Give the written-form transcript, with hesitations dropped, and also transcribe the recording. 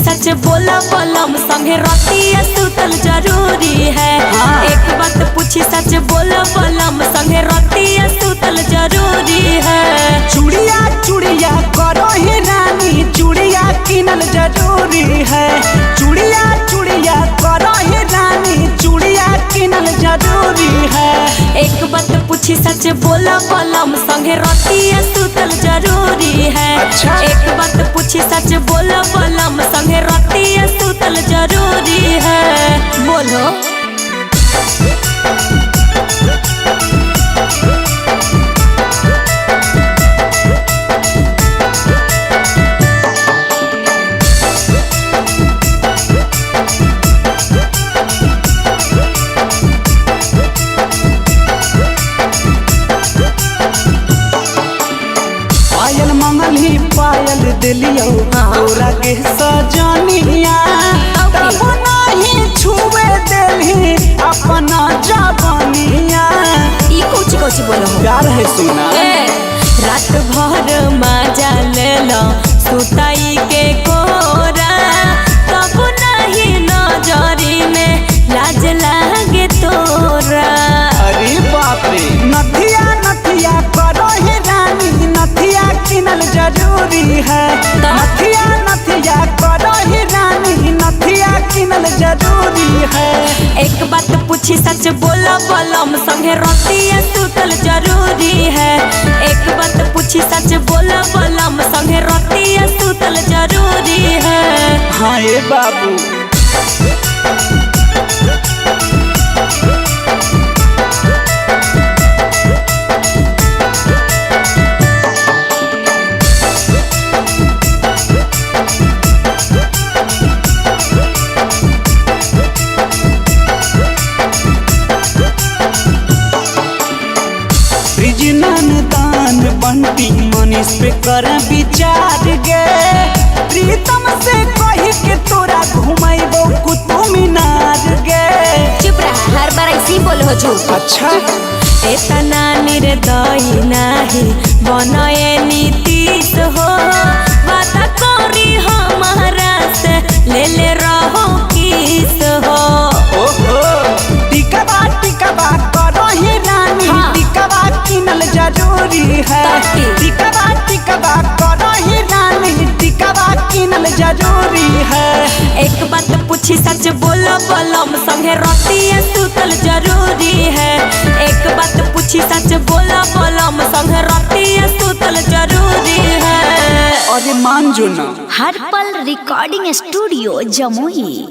सच बोला बलम संगे रतिया सुतल जरूरी है। एक बात पूछी सच बोला बलम संगे रतिया सुतल जरूरी है। चूड़िया चूड़िया करो ही रानी, चूड़िया किनल जरूरी है। चूड़िया चूड़िया करो ही रानी, चूड़िया किनल जरूरी है। एक बात पूछी सच बोला बलम संगे रतिया सुतल जरूरी है। अच्छा। एक बात पूछी सच बोला बलम संगे रतिया सुतल जरूरी है। बोलो पायल मंगल ही पायल दिलियो तोरा के सजनिया, तब नहीं छुए दिली अपना जवानिया। ई कुछ कुछ बोलो प्यार है सुना। रात भर मजा ले लो सुताई के कोरा, तब नहीं नजरी में लाज लागे तोरा। अरे बाप रे, नथिया नथिया करो ही रानी, नथिया किनल जरूरी है। नथिया नथिया करो ही रानी, नथिया किनल जरूरी है। एक बात पूछी सच बोला बलम संगे रतिया सुतल जरूरी है। एक बात पूछी सच बोला बलम संगे रतिया सुतल जरूरी है। हाँ ये बाबू दान बंटी मनीष पे कर विचार गे। प्रीतम से कही के तोरा घुमाइबो कुतुब मीनार गे। चुप रहा, हर बार ऐसे ही बोलो हो झूठ। अच्छा इतना निर्दयी नहीं बनए नीतीश हो, बात करी हमारा से ले रहो किस हो। ओहो टिकवा टिकवा करो ही रानी, टिकवा किनल जरूरी है। टिकवा टिकवा करो ही रानी, टिकवा किनल जरूरी है। एक बात पूछी सच बोला बलम संगे रतिया सुतल जरूरी है। एक बात पूछी सच बोला बलम संगे रतिया सुतल जरूरी है। अरे मान जो ना। हर पल रिकॉर्डिंग स्टूडियो जमुई।